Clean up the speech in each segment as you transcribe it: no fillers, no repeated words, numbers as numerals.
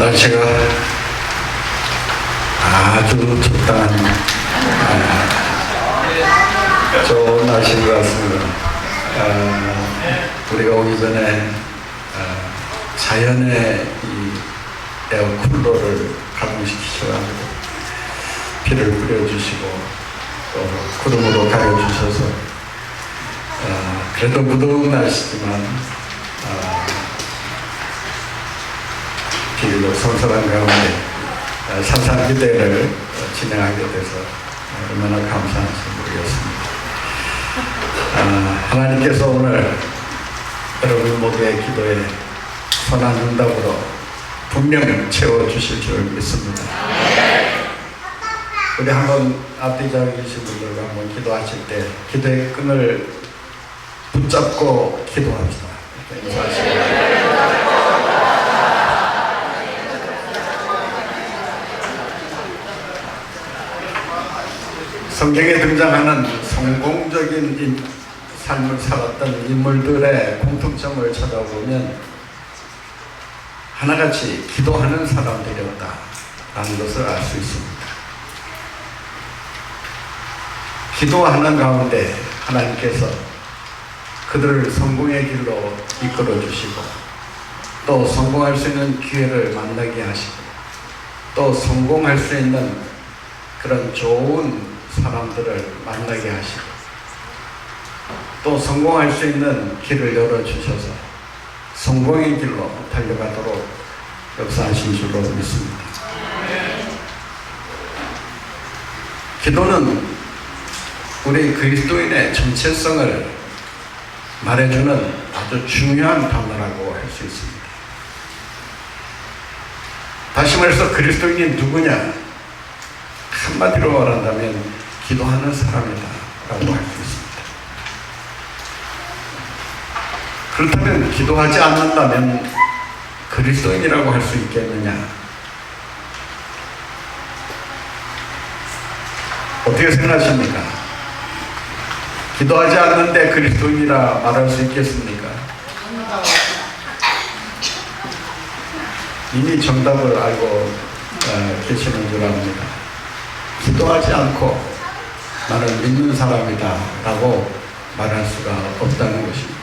날씨가 아주 적당한 좋은 날씨인 것 같습니다. 우리가 오기 전에 자연의 이 에어쿨러를 가동시키셔가지고 비를 뿌려주시고 또 구름으로 가려주셔서 그래도 무더운 날씨지만 비로 선선한 가운데 산상기대를 진행하게 돼서 얼마나 감사한지 모르겠습니다. 하나님께서 오늘 여러분 모두의 기도에 선한 응답으로 분명 채워주실 줄 믿습니다. 우리 한번 앞뒤 자리에 계신 분들과 한번 기도하실 때 기도의 끈을 붙잡고 기도합시다. 인사하시고 성경에 등장하는 성공적인 삶을 살았던 인물들의 공통점을 찾아보면 하나같이 기도하는 사람들이었다라는 것을 알 수 있습니다. 기도하는 가운데 하나님께서 그들을 성공의 길로 이끌어 주시고 또 성공할 수 있는 기회를 만나게 하시고 또 성공할 수 있는 그런 좋은 사람들을 만나게 하시고 또 성공할 수 있는 길을 열어주셔서 성공의 길로 달려가도록 역사하신 줄로 믿습니다. 기도는 우리 그리스도인의 정체성을 말해주는 아주 중요한 단어라고 할 수 있습니다. 다시 말해서 그리스도인이 누구냐? 한마디로 말한다면 기도하는 사람이다 라고 할 수 있습니다. 그렇다면 기도하지 않는다면 그리스도인이라고 할 수 있겠느냐? 어떻게 생각하십니까? 기도하지 않는데 그리스도인이라 말할 수 있겠습니까? 이미 정답을 알고 계시는 줄 압니다. 기도하지 않고 나는 믿는 사람이다 라고 말할 수가 없다는 것입니다.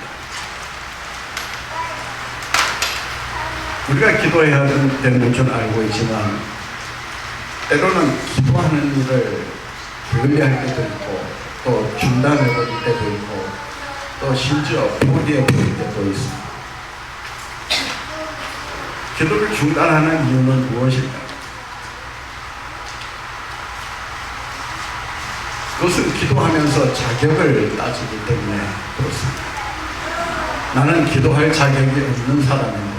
우리가 기도해야 되는 줄 알고 있지만 때로는 기도하는 일을 게을리할 때도 있고 또 중단해버릴 때도 있고 또 심지어 포기해버릴 때도 있습니다. 기도를 중단하는 이유는 무엇일까? 그것은 기도하면서 자격을 따지기 때문에 그렇습니다. 나는 기도할 자격이 없는 사람입니다.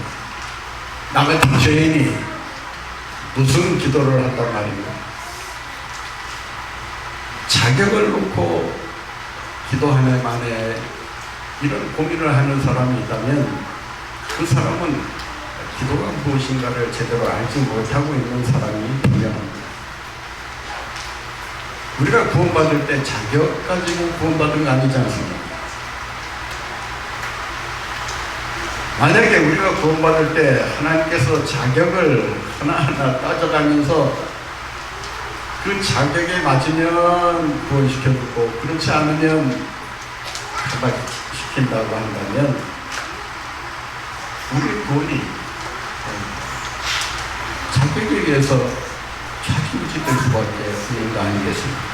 나 같은 죄인이 무슨 기도를 한단 말입니까? 자격을 놓고 기도하는 만에 이런 고민을 하는 사람이 있다면 그 사람은 기도가 무엇인가를 제대로 알지 못하고 있는 사람이 분명합니다. 우리가 구원받을 때 자격 가지고 구원받은 거 아니지 않습니까? 만약에 우리가 구원받을 때 하나님께서 자격을 하나하나 따져가면서 그 자격에 맞으면 구원시켜주고 그렇지 않으면 가박시킨다고 한다면 우리 구원이 자격에 의해서 책임질 수밖에 없는 거 아니겠습니까?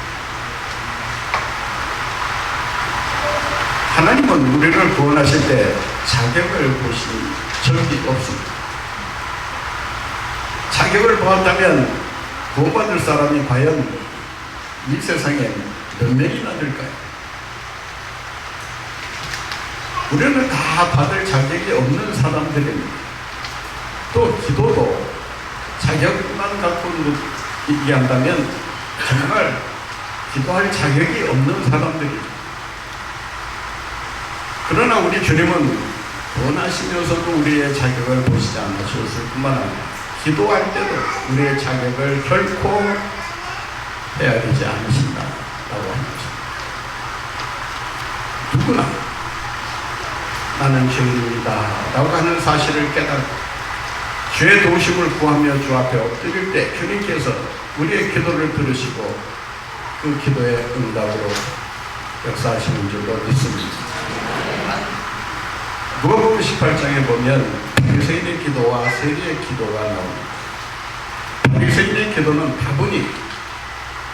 하나님은 우리를 구원하실 때 자격을 보신 적이 없습니다. 자격을 보았다면 구원받을 사람이 과연 이 세상에 몇 명이나 될까요? 우리는 다 받을 자격이 없는 사람들입니다. 또 기도도 자격만 갖고 얘기한다면 정말 기도할 자격이 없는 사람들입니다. 그러나 우리 주님은 원하시면서도 우리의 자격을 보시지 않으셨을 뿐만 아니라 기도할 때도 우리의 자격을 결코 헤아리지 않으신다라고 하는 것입니다. 누구나 나는 죄인입니다 라고 하는 사실을 깨닫고 주의 도우심을 구하며 주 앞에 엎드릴 때 주님께서 우리의 기도를 들으시고 그 기도의 응답으로 역사하시는 줄로 믿습니다. 누가복음 18장에 보면 바리새인의 기도와 세리의 기도가 나옵니다. 바리새인의 기도는 다분히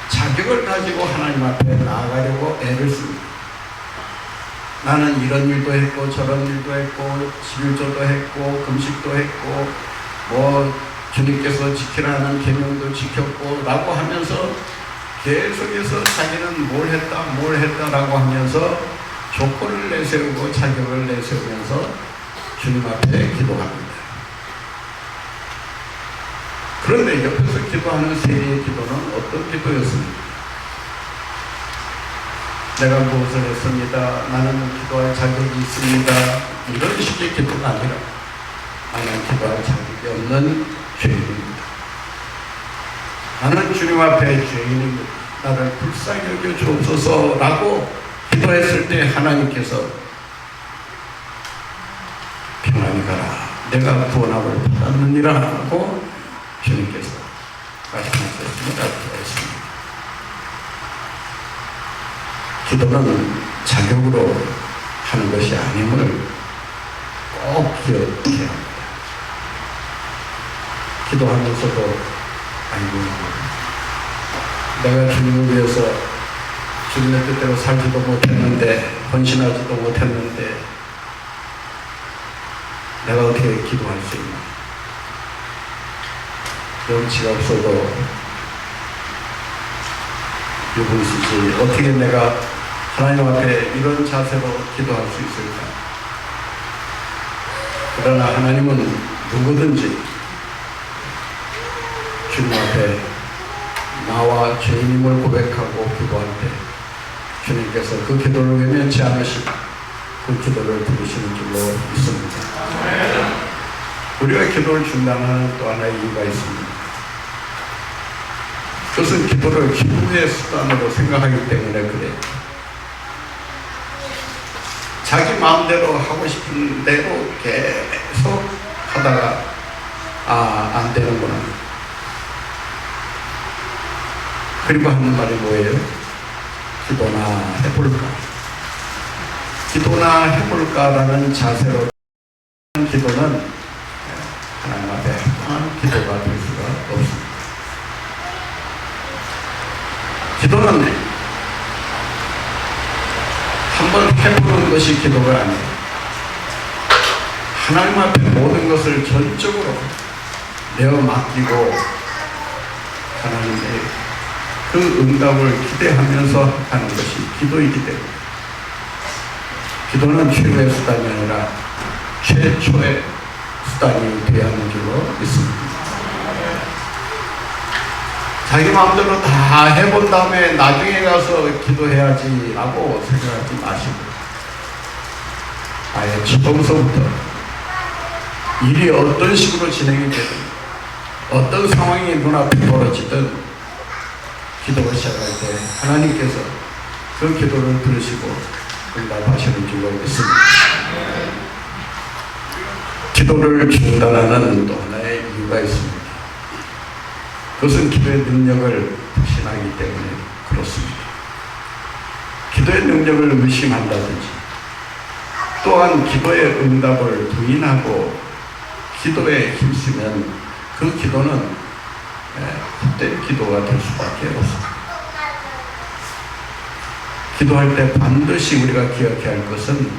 자격을 가지고 하나님 앞에 나아가려고 애를 씁니다. 나는 이런 일도 했고 저런 일도 했고 11조도 했고 금식도 했고 뭐 주님께서 지키라는 계명도 지켰고 라고 하면서 계속해서 자기는 뭘 했다라고 하면서 조건을 내세우고 자격을 내세우면서 주님 앞에 기도합니다. 그런데 옆에서 기도하는 세리의 기도는 어떤 기도였습니까? 내가 무엇을 했습니다. 나는 기도할 자격이 있습니다. 이런 식의 기도가 아니라 나는 기도할 자격이 없는 죄인입니다. 나는 주님 앞에 죄인입니다. 나를 불쌍히 여겨 주옵소서라고 기도했을 때 하나님께서 평안히 가라. 내가 구원함을 받았느니라 하고 주님께서 말씀하셨습니다. 기도했습니다. 기도는 자격으로 하는 것이 아님을 꼭 기억해야 합니다. 기도하면서도 아이고 내가 주님을 위해서 주님의 뜻대로 살지도 못했는데 헌신하지도 못했는데 내가 어떻게 기도할 수 있나? 염치가 없어도 유분수지 어떻게 내가 하나님 앞에 이런 자세로 기도할 수 있을까? 그러나 하나님은 누구든지 주님 앞에 나와 죄인임을 고백하고 기도할 때 주님께서 그 기도를 외면치 않으시고 그 기도를 들으시는 줄로 믿습니다. 우리가 기도를 중단하는 또 하나의 이유가 있습니다. 그것은 기도를 기도의 수단으로 생각하기 때문에 그래요. 자기 마음대로 하고 싶은 대로 계속 하다가 안 되는구나. 그리고 하는 말이 뭐예요? 기도나 해볼까? 기도나 해볼까라는 자세로 하는 기도는 하나님 앞에 합당한 기도가 될 수가 없습니다. 기도는 한번 해보는 것이 기도가 아니에요. 하나님 앞에 모든 것을 전적으로 내어 맡기고 하나님의 그 응답을 기대하면서 하는 것이 기도이기 때문에 기도는 최고의 수단이 아니라 최초의 수단이 되어야 하는 줄로 믿습니다. 자기 마음대로 다 해본 다음에 나중에 가서 기도해야지 라고 생각하지 마시고 아예 처음서부터 일이 어떤 식으로 진행이 되든 어떤 상황이 눈앞에 벌어지든 기도를 시작할 때 하나님께서 그 기도를 들으시고 응답하시는 줄로 믿습니다. 기도를 중단하는 또 하나의 이유가 있습니다. 그것은 기도의 능력을 불신하기 때문에 그렇습니다. 기도의 능력을 의심한다든지 또한 기도의 응답을 부인하고 기도에 힘쓰면 그 기도는 헛된 기도가 될 수밖에 없습니다. 기도할 때 반드시 우리가 기억해야 할 것은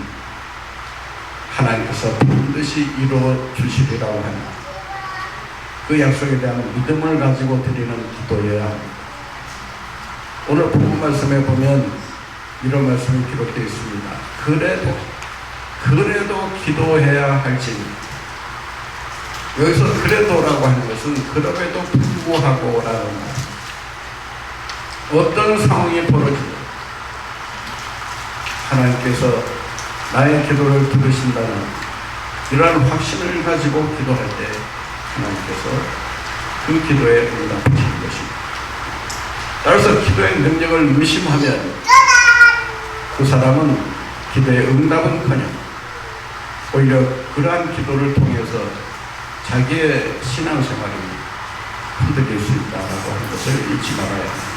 하나님께서 반드시 이루어 주시리라고 합니다. 그 약속에 대한 믿음을 가지고 드리는 기도여야 합니다. 오늘 본문 말씀에 보면 이런 말씀이 기록되어 있습니다. 그래도 기도해야 할지니 여기서 그래도라고 하는 것은 그럼에도 불구하고 라는 말. 어떤 상황이 벌어지든 하나님께서 나의 기도를 들으신다는 이러한 확신을 가지고 기도할 때 하나님께서 그 기도에 응답하시는 것입니다. 따라서 기도의 능력을 의심하면 그 사람은 기도의 응답은커녕 오히려 그러한 기도를 통해서 자기의 신앙생활이 흔들릴 수 있다라고 하는 것을 잊지 말아야 합니다.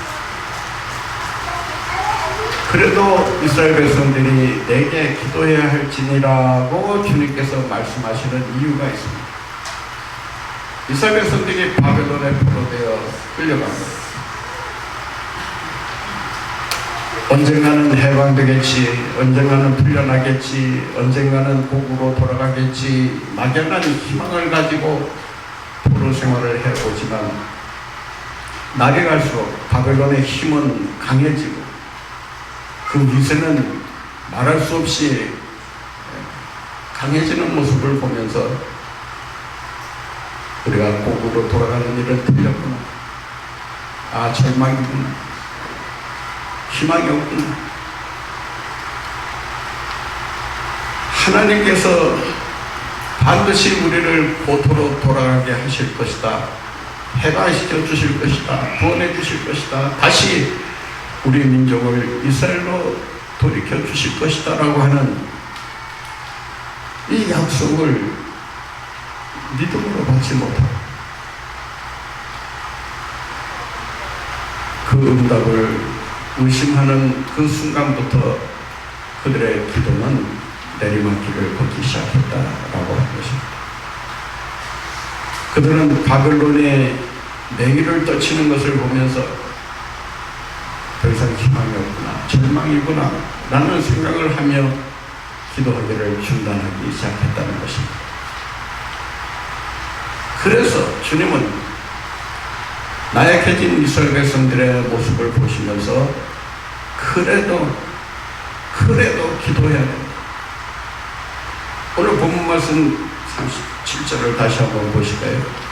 그래도 이스라엘 백성들이 내게 기도해야 할지니라고 주님께서 말씀하시는 이유가 있습니다. 이스라엘 백성들이 바벨론에 포로되어 끌려간 거예요. 언젠가는 해방되겠지, 언젠가는 풀려나겠지, 언젠가는 고국으로 돌아가겠지, 막연한 희망을 가지고 포로 생활을 해보지만 날이 갈수록 바벨론의 힘은 강해지고 그 위세는 말할 수 없이 강해지는 모습을 보면서 우리가 고국으로 돌아가는 일은 틀렸구나, 아 절망이구나, 희망이 없구나. 하나님께서 반드시 우리를 고토로 돌아가게 하실 것이다, 해방시켜 주실 것이다, 구원해 주실 것이다, 다시 우리 민족을 이스라엘로 돌이켜 주실 것이다 라고 하는 이 약속을 믿음으로 받지 못하고 그 응답을 의심하는 그 순간부터 그들의 기도는 내리막길을 걷기 시작했다라고 하는 것입니다. 그들은 바벨론의 맹위를 떨치는 것을 보면서 더 이상 희망이 없구나, 절망이구나 라는 생각을 하며 기도하기를 중단하기 시작했다는 것입니다. 그래서 주님은 나약해진 이스라엘 백성들의 모습을 보시면서 그래도 기도해야 됩니다. 오늘 본문 말씀 37절을 다시 한번 보실까요?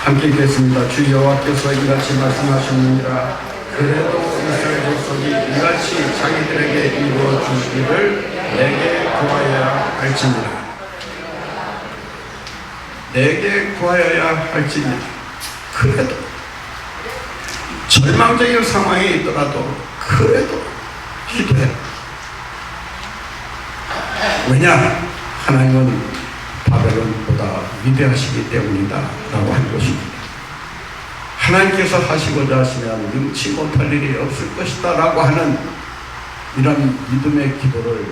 함께 읽겠습니다. 주 여호와께서 이같이 말씀하셨느니라. 그래도 이스라엘 백성이 이같이 자기들에게 이루어 주시기를 내게 구하여야 할지니라. 내게 구하여야 할지니라. 그래도 절망적인 상황에 있더라도 그래도 기도해. 왜냐? 하나님은 바벨론보다 위대하시기 때문이다 라고 하는 것입니다. 하나님께서 하시고자 하시면 능치 못할 일이 없을 것이다 라고 하는 이런 믿음의 기도를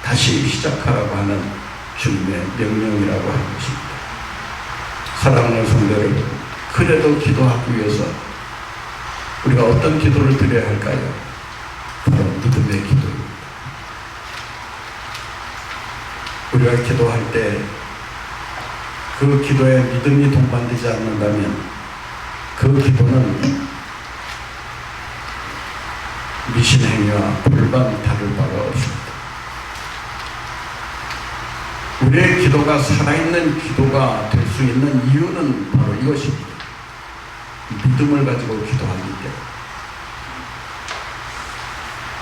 다시 시작하라고 하는 주님의 명령이라고 하는 것입니다. 사랑하는 성도 여러분, 그래도 기도하기 위해서 우리가 어떤 기도를 드려야 할까요? 바로 믿음의 기도입니다. 우리가 기도할 때 그 기도에 믿음이 동반되지 않는다면 그 기도는 미신행위와 불반 다를 바가 없습니다. 우리의 기도가 살아있는 기도가 될 수 있는 이유는 바로 이것입니다. 믿음을 가지고 기도하기 때문에.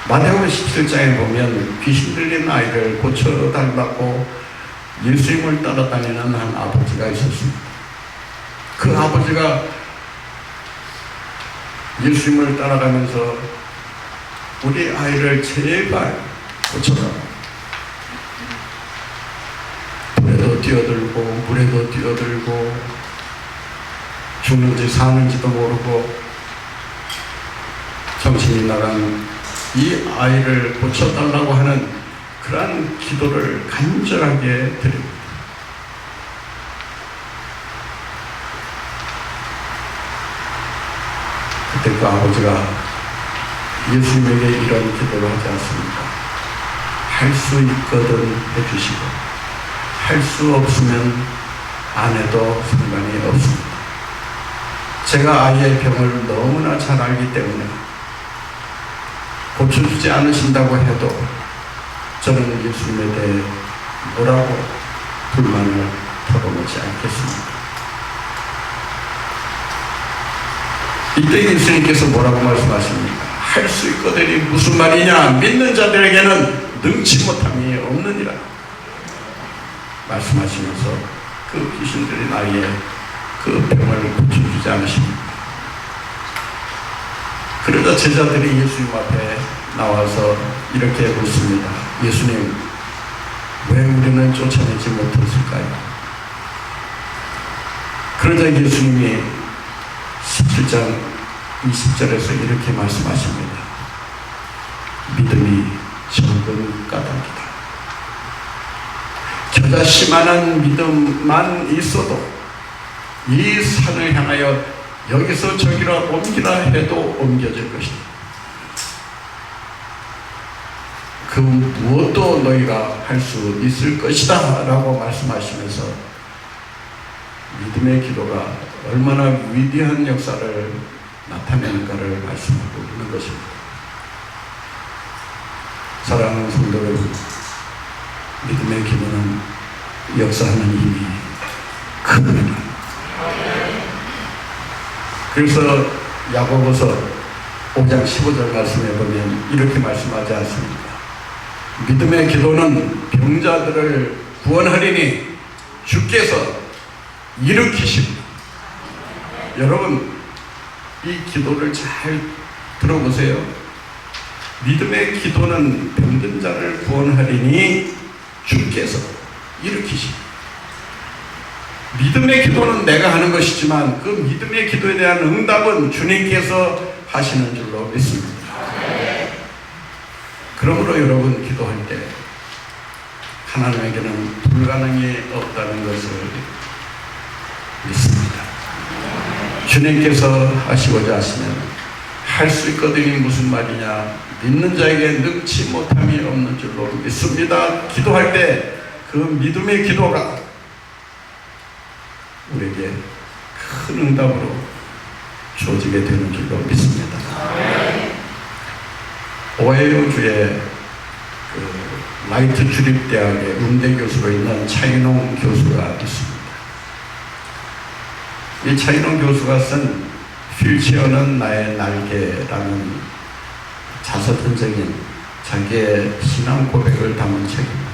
마태복음 17장에 보면 귀신 들린 아이를 고쳐달라고 예수님을 따라다니는 한 아버지가 있었습니다. 그 아버지가 예수님을 따라가면서 우리 아이를 제발 고쳐라. 불에도 뛰어들고 물에도 뛰어들고 죽는지 사는지도 모르고 정신이 나간 이 아이를 고쳐달라고 하는 그러한 기도를 간절하게 드립니다. 그때 그 아버지가 예수님에게 이런 기도를 하지 않습니까? 할 수 있거든 해주시고 할 수 없으면 안 해도 상관이 없습니다. 제가 아이의 병을 너무나 잘 알기 때문에 고쳐주지 않으신다고 해도 저는 예수님에 대해 뭐라고 불만을 털어놓지 않겠습니다. 이때 예수님께서 뭐라고 말씀하십니까? 할 수 있거든이 무슨 말이냐? 믿는 자들에게는 능치 못함이 없느니라 말씀하시면서 그 귀신 들린 아이의 그 병을 고쳐주지 않으십니다. 그러자 제자들이 예수님 앞에 나와서 이렇게 묻습니다. 예수님, 왜 우리는 쫓아내지 못했을까요? 그러자 예수님이 17장 20절에서 이렇게 말씀하십니다. 믿음이 적은 까닭이다. 겨자씨만한 믿음만 있어도 이 산을 향하여 여기서 저기로 옮기라 해도 옮겨질 것이다. 그 무엇도 너희가 할 수 있을 것이다 라고 말씀하시면서 믿음의 기도가 얼마나 위대한 역사를 나타내는가를 말씀하고 있는 것입니다. 사랑하는 성도 여러분, 믿음의 기도는 역사하는 힘이 큽니다. 그래서 야고보서 5장 15절 말씀에 보면 이렇게 말씀하지 않습니까? 믿음의 기도는 병자들을 구원하리니 주께서 일으키십니다. 여러분, 이 기도를 잘 들어보세요. 믿음의 기도는 병든 자를 구원하리니 주께서 일으키십니다. 믿음의 기도는 내가 하는 것이지만 그 믿음의 기도에 대한 응답은 주님께서 하시는 줄로 믿습니다. 그러므로 여러분, 기도할 때 하나님에게는 불가능이 없다는 것을 믿습니다. 주님께서 하시고자 하시면 할 수 있거든이 무슨 말이냐? 믿는 자에게 능치 못함이 없는 줄로 믿습니다. 기도할 때 그 믿음의 기도가 우리에게 큰 응답으로 주어지게 되는 줄로 믿습니다. 오하이오주의 라이트 주립대학의 음대 교수로 있는 차인홍 교수가 있습니다. 이 차인홍 교수가 쓴 휠체어는 나의 날개라는 자서전적인 자기의 신앙 고백을 담은 책입니다.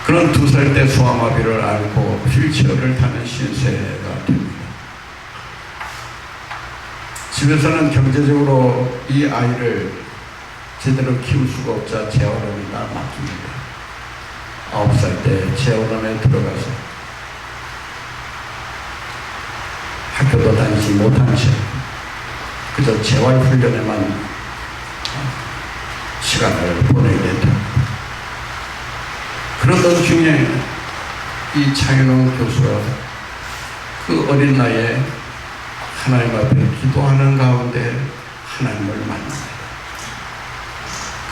그런 2살 때 소아마비를 앓고 휠체어를 타는 신세가 됩니다. 집에서는 경제적으로 이 아이를 제대로 키울 수가 없자 재활원에다 맡깁니다. 9살 때 재활원에 들어가서 학교도 다니지 못한 채 그저 재활훈련에만 시간을 보내게 됩니다. 그러던 중에 이 차인홍 교수가 그 어린 나이에 하나님 앞에 기도하는 가운데 하나님을 만납니다.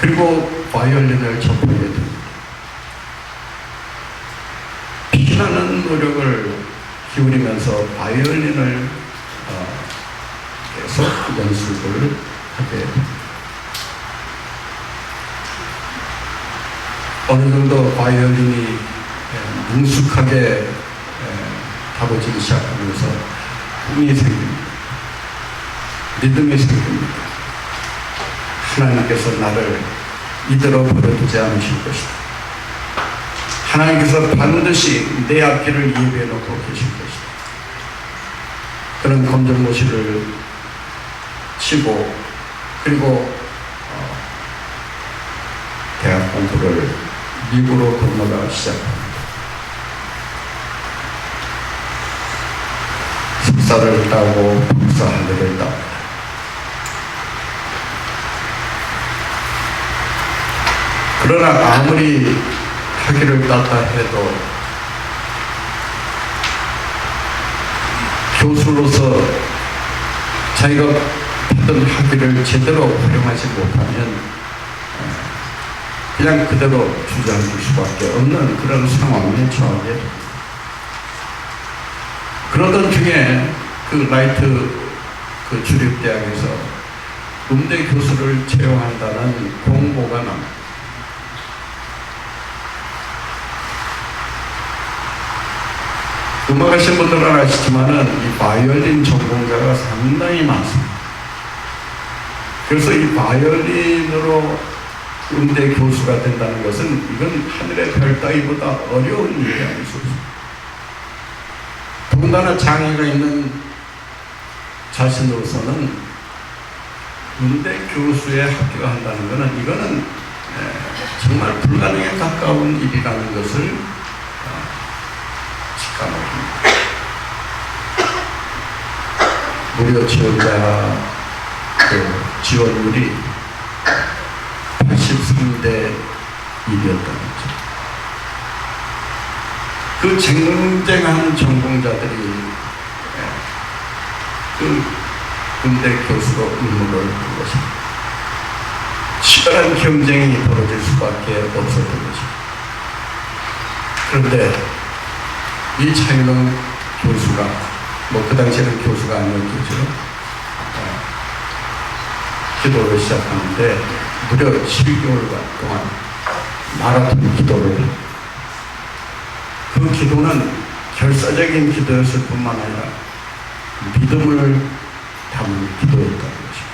그리고 바이올린을 접하게 됩니다. 피나는 노력을 기울이면서 바이올린을 계속 연습을 하게 됩니다. 어느 정도 바이올린이 능숙하게 다뤄지기 시작하면서 꿈이 생깁니다. 믿음이 생깁니다. 하나님께서 나를 이대로 버려두지 않으실 것이다. 하나님께서 반드시 내 앞길을 예비해 놓고 계실 것이다. 그런 검정고시를 치고 그리고 대학 공부를 미국으로 건너가 시작합니다. 석사를 따고 박사학위를 땁니다. 그러나 아무리 학위를 땄다 해도 교수로서 자기가 받은 학위를 제대로 활용하지 못하면 그냥 그대로 주저앉을 수밖에 없는 그런 상황에 처하게 됩니다. 그러던 중에 그 라이트 주립대학에서 음대 교수를 채용한다는 공고가 납니다. 음악하신 분들은 아시지만은 이 바이올린 전공자가 상당히 많습니다. 그래서 이 바이올린으로 음대 교수가 된다는 것은 이건 하늘의 별 따위보다 어려운 일이 아닐 수 없습니다. 더군다나 장애가 있는 자신으로서는 음대 교수에 합격한다는 것은 이거는 정말 정말 불가능에 가까운 일이라는 것을 직감합니다. 무료 지원자 지원율이 83대 1이었다는 거죠. 그 쟁쟁한 전공자들이 그 군대 교수로 임무를 한 것입니다. 치열한 경쟁이 벌어질 수밖에 없었던 것입니다. 그런데 이 차윤홍 교수가 그 당시에는 교수가 아니었겠죠. 기도를 시작하는데 무려 12개월간 동안 마라톤 기도를 그 기도는 결사적인 기도였을 뿐만 아니라 믿음을 담은 기도였다는 것입니다.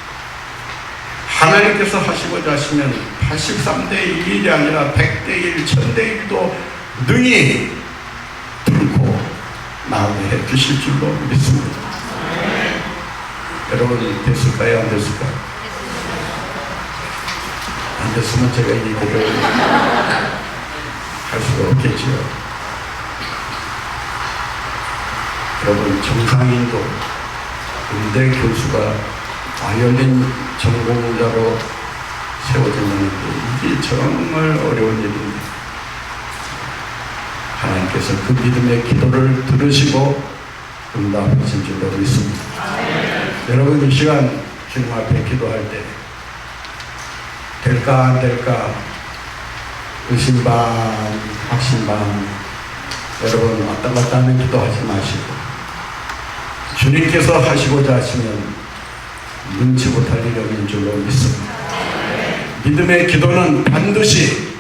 하나님께서 하시고자 하시면 83대 1이 아니라 100대 1, 1000대 1도 능히 뚫고 나오게 해 주실 줄로 믿습니다. 여러분 됐을까요? 안 됐을까요? 안 됐으면 제가 이 얘기를 할 수가 없겠지요. 여러분 정상인도 군대 교수가 과열된 전공자로 세워진다는 게 이게 정말 어려운 일입니다. 하나님께서 그 믿음의 기도를 들으시고 응답하신 줄로 믿습니다. 여러분 이 시간 주님 앞에 기도할 때 될까 안 될까 의심 반 확신 반 여러분 왔다 갔다 하는 기도하지 마시고 주님께서 하시고자 하시면 눈치 못할 일이 없는 줄로 믿습니다. 믿음의 기도는 반드시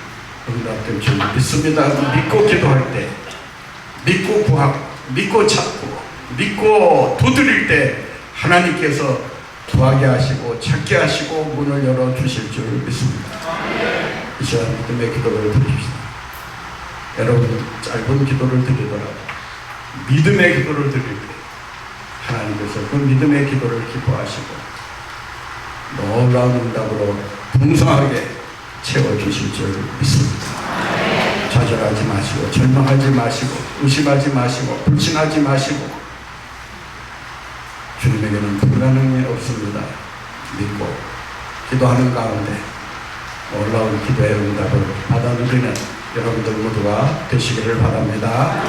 응답될 줄 믿습니다. 믿고 기도할 때 믿고 구하고 믿고 찾고 믿고 두드릴 때 하나님께서 구하게 하시고 찾게 하시고 문을 열어주실 줄 믿습니다. 이 시간 믿음의 기도를 드립시다. 여러분 짧은 기도를 드리더라도 믿음의 기도를 드릴 때 하나님께서 그 믿음의 기도를 기뻐하시고 놀라운 응답으로 풍성하게 채워주실 줄 믿습니다. 좌절하지 마시고 절망하지 마시고 의심하지 마시고 불신하지 마시고 주님에게는 불가능이 없습니다. 믿고 기도하는 가운데 놀라운 기도의 응답을 받아 누리는 여러분들 모두가 되시기를 바랍니다.